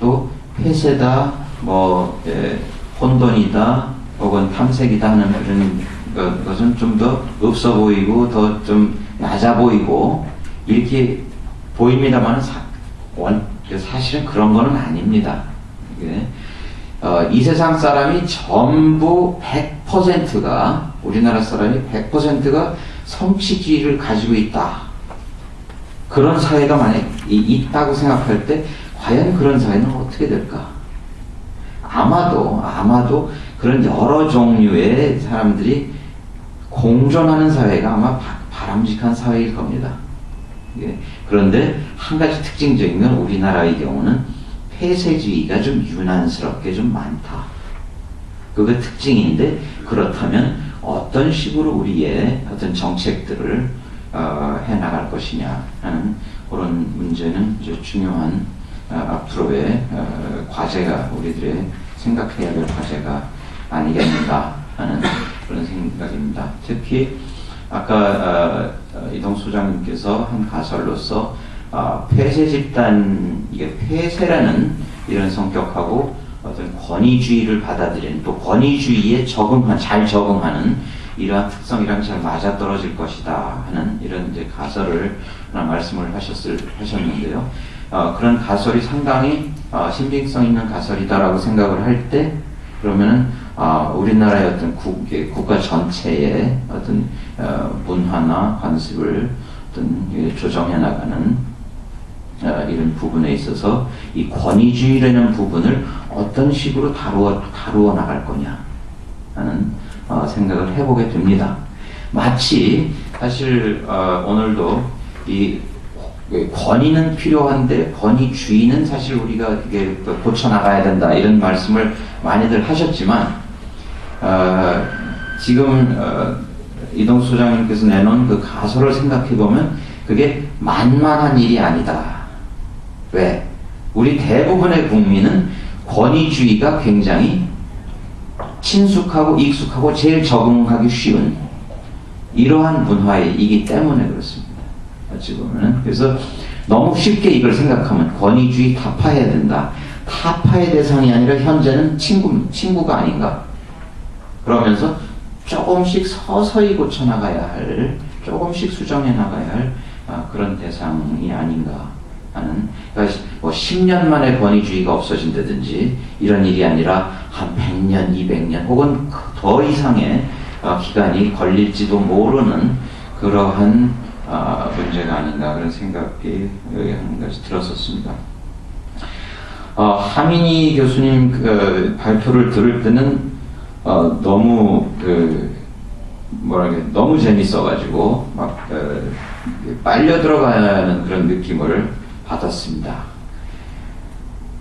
또 폐쇄다, 혼돈이다, 혹은 탐색이다 하는 그런 것은 좀 더 없어 보이고 더 좀 낮아 보이고 이렇게 보입니다만 사실은 그런 거는 아닙니다. 이 세상 사람이 전부 100%가 우리나라 사람이 100%가 성취주의를 가지고 있다. 그런 사회가 만약 있다고 생각할 때 과연 그런 사회는 어떻게 될까? 아마도 그런 여러 종류의 사람들이 공존하는 사회가 아마 바람직한 사회일 겁니다. 그런데 한 가지 특징적인 건 우리나라의 경우는 폐쇄주의가 좀 유난스럽게 좀 많다. 그게 특징인데 그렇다면 어떤 식으로 우리의 어떤 정책들을 해나갈 것이냐 하는 그런 문제는 이제 중요한 앞으로의 과제가 우리들의 생각해야 될 과제가 아니겠는가 하는 그런 생각입니다. 특히 아까 이동 소장님께서 한 가설로서 폐쇄 집단, 이게 폐쇄라는 이런 성격하고 어떤 권위주의를 받아들이는 또 권위주의에 잘 적응하는 이러한 특성이랑 잘 맞아떨어질 것이다 하는 이런 이제 가설을 하나 말씀을 하셨는데요. 그런 가설이 상당히 신빙성 있는 가설이다라고 생각을 할 때 그러면은 우리나라의 어떤 국가 전체의 어떤 문화나 관습을 어떤 조정해 나가는 이런 부분에 있어서 이 권위주의라는 부분을 어떤 식으로 다루어 나갈 거냐 하는 생각을 해보게 됩니다. 마치 사실 오늘도 이 권위는 필요한데 권위주의는 사실 우리가 이게 고쳐 나가야 된다 이런 말씀을 많이들 하셨지만 지금 이동 소장님께서 내놓은 그 가설을 생각해 보면 그게 만만한 일이 아니다. 왜? 우리 대부분의 국민은 권위주의가 굉장히 친숙하고 익숙하고 제일 적응하기 쉬운 이러한 문화이기 때문에 그렇습니다. 어찌 보면은 그래서 너무 쉽게 이걸 생각하면 권위주의 타파해야 된다. 타파의 대상이 아니라 현재는 친구가 아닌가. 그러면서 조금씩 서서히 고쳐나가야 할, 조금씩 수정해 나가야 할 그런 대상이 아닌가 하는, 그러니까 10년 만에 권위주의가 없어진다든지 이런 일이 아니라 한 100년, 200년 혹은 더 이상의 기간이 걸릴지도 모르는 그러한 문제가 아닌가 그런 생각이 한 가지 들었었습니다. 하민희 교수님 그 발표를 들을 때는 너무 너무 재밌어가지고 막 빨려 들어가는 그런 느낌을 받았습니다.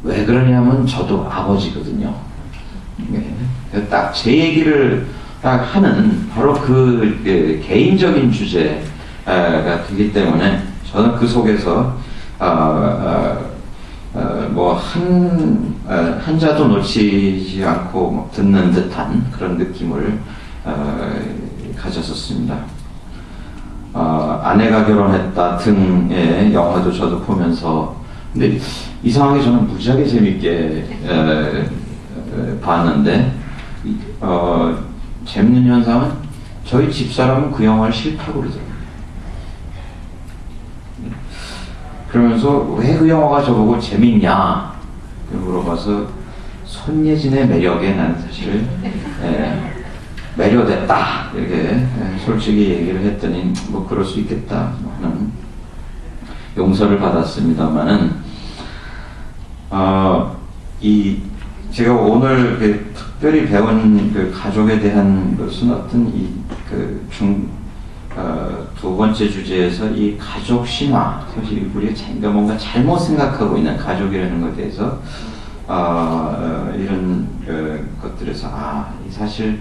왜 그러냐면 저도 아버지거든요. 딱 제 얘기를 딱 하는 바로 그 개인적인 주제가 되기 때문에 저는 그 속에서 한자도 놓치지 않고 듣는 듯한 그런 느낌을 가졌었습니다. 아내가 결혼했다 등의 영화도 저도 보면서 근데 이상하게 저는 무지하게 재밌게 봤는데 재밌는 현상은 저희 집사람은 그 영화를 싫다고 그러더라고요. 그러면서 왜 그 영화가 저보고 재밌냐 물어봐서 손예진의 매력에 나는 사실 매료됐다 이렇게 솔직히 얘기를 했더니 뭐 그럴 수 있겠다 하는 용서를 받았습니다만은 제가 오늘 특별히 배운 그 가족에 대한 것은 어떤 두 번째 주제에서 이 가족 신화, 사실 우리가 뭔가 잘못 생각하고 있는 가족이라는 것에 대해서 이런 것들에서 사실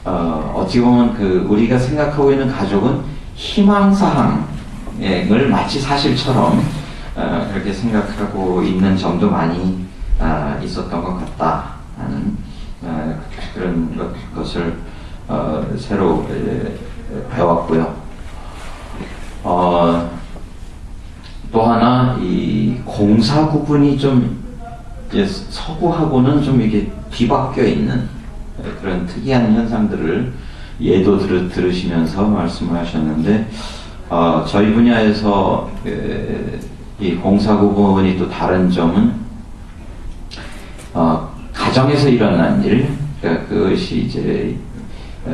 어떻게 보면 우리가 생각하고 있는 가족은 희망사항을 마치 사실처럼 그렇게 생각하고 있는 점도 많이 있었던 것 같다 하는 그런 것을 새로 배웠고요. 또 하나 이 공사 구분이 좀 이제 서구하고는 좀 이렇게 뒤바뀌어 있는 그런 특이한 현상들을 예도 들으시면서 말씀을 하셨는데, 저희 분야에서 이 공사구분이 또 다른 점은 가정에서 일어난 일, 그러니까 그것이 이제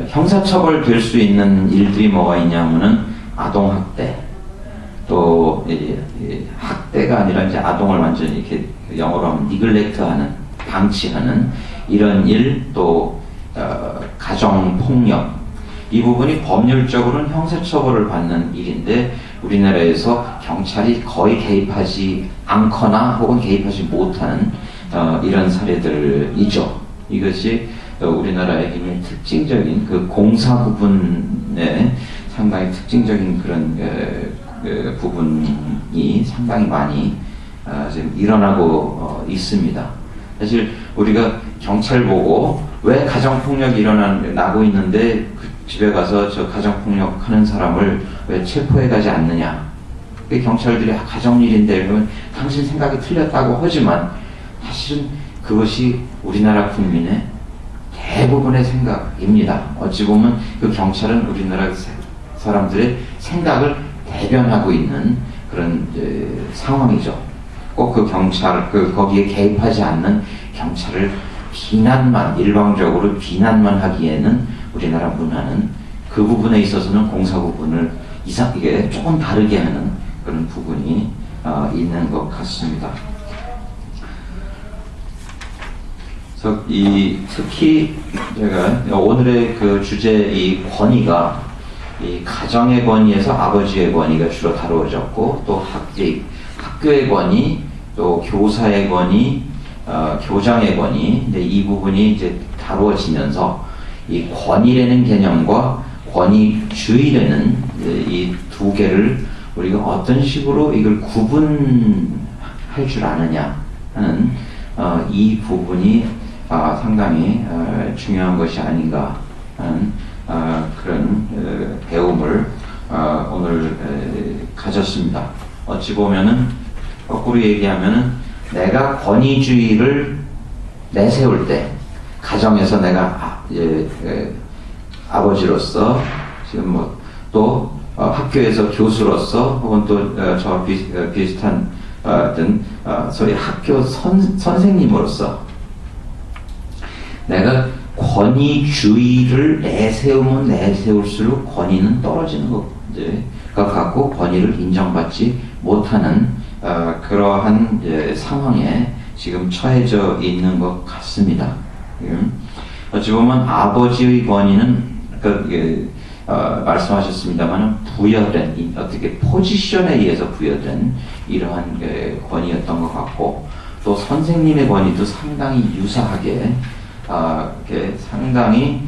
형사처벌 될 수 있는 일들이 뭐가 있냐면은 아동학대, 또 학대가 아니라 이제 아동을 완전히 이렇게 영어로 하면 니글렉트하는, 방치하는 이런 일, 또 가정폭력, 이 부분이 법률적으로는 형사처벌을 받는 일인데 우리나라에서 경찰이 거의 개입하지 않거나 혹은 개입하지 못하는 이런 사례들이죠. 이것이 우리나라의 굉장히 특징적인 그 공사구분의 상당히 특징적인 그런 부분이 상당히 많이 지금 일어나고 있습니다. 사실 우리가 경찰 보고 왜 가정폭력이 일어나고 있는데 그 집에 가서 저 가정폭력 하는 사람을 왜 체포해 가지 않느냐. 경찰들이 가정일인데 그러면 당신 생각이 틀렸다고 하지만 사실은 그것이 우리나라 국민의 대부분의 생각입니다. 어찌 보면 그 경찰은 우리나라 사람들의 생각을 대변하고 있는 그런 상황이죠. 꼭 그 경찰, 거기에 개입하지 않는 경찰을 비난만, 일방적으로 비난만 하기에는 우리나라 문화는 그 부분에 있어서는 공사구분을 이게 조금 다르게 하는 그런 부분이 있는 것 같습니다. 그래서 특히 제가 오늘의 그 주제 이 권위가 이 가정의 권위에서 아버지의 권위가 주로 다루어졌고, 또 학교의 권위, 또 교사의 권위, 교장의 권위, 근데 이 부분이 이제 다루어지면서 이 권위라는 개념과 권위주의라는 이 두 개를 우리가 어떤 식으로 이걸 구분할 줄 아느냐 하는 이 부분이 상당히 중요한 것이 아닌가 하는 그런 배움을 오늘 가졌습니다. 어찌 보면은 거꾸로 얘기하면은 내가 권위주의를 내세울 때, 가정에서 내가 아버지로서 지금 또 학교에서 교수로서 혹은 또 저와 비슷한 소위 학교 선생님으로서 내가 권위주의를 내세우면 내세울수록 권위는 떨어지는 것 같고 권위를 인정받지 못하는 그러한 상황에 지금 처해져 있는 것 같습니다. 어찌 보면 아버지의 권위는 말씀하셨습니다만 부여된 어떻게 포지션에 의해서 부여된 이러한 권위였던 것 같고, 또 선생님의 권위도 상당히 유사하게 상당히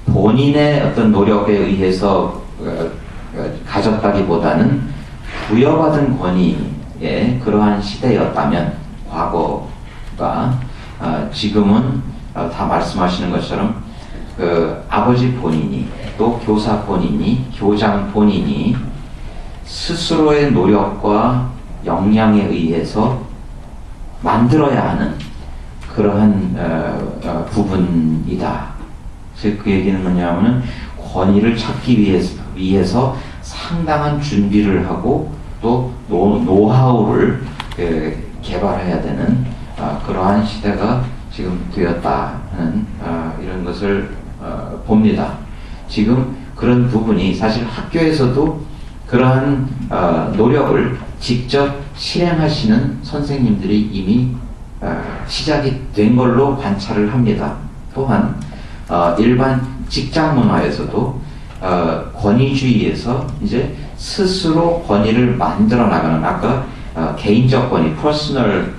본인의 어떤 노력에 의해서 가졌다기보다는 부여받은 권위의 그러한 시대였다면 과거가, 지금은 다 말씀하시는 것처럼 아버지 본인이, 또 교사 본인이, 교장 본인이 스스로의 노력과 역량에 의해서 만들어야 하는 그러한 부분이다. 즉 그 얘기는 뭐냐면은 권위를 찾기 위해서 상당한 준비를 하고 또 노하우를 개발해야 되는 그러한 시대가 지금 되었다는 이런 것을 봅니다. 지금 그런 부분이 사실 학교에서도 그러한 노력을 직접 실행하시는 선생님들이 이미 시작이 된 걸로 관찰을 합니다. 또한 일반 직장 문화에서도 권위주의에서 이제 스스로 권위를 만들어 나가는, 아까 개인적 권위, 퍼스널한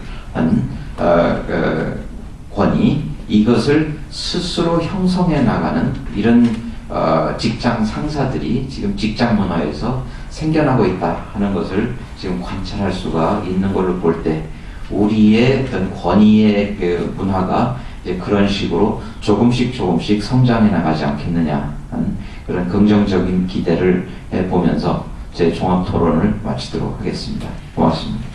권위, 이것을 스스로 형성해 나가는 이런 직장 상사들이 지금 직장 문화에서 생겨나고 있다 하는 것을 지금 관찰할 수가 있는 걸로 볼 때, 우리의 어떤 권위의 그 문화가 이제 그런 식으로 조금씩 성장해 나가지 않겠느냐 하는 그런 긍정적인 기대를 해보면서 제 종합 토론을 마치도록 하겠습니다. 고맙습니다.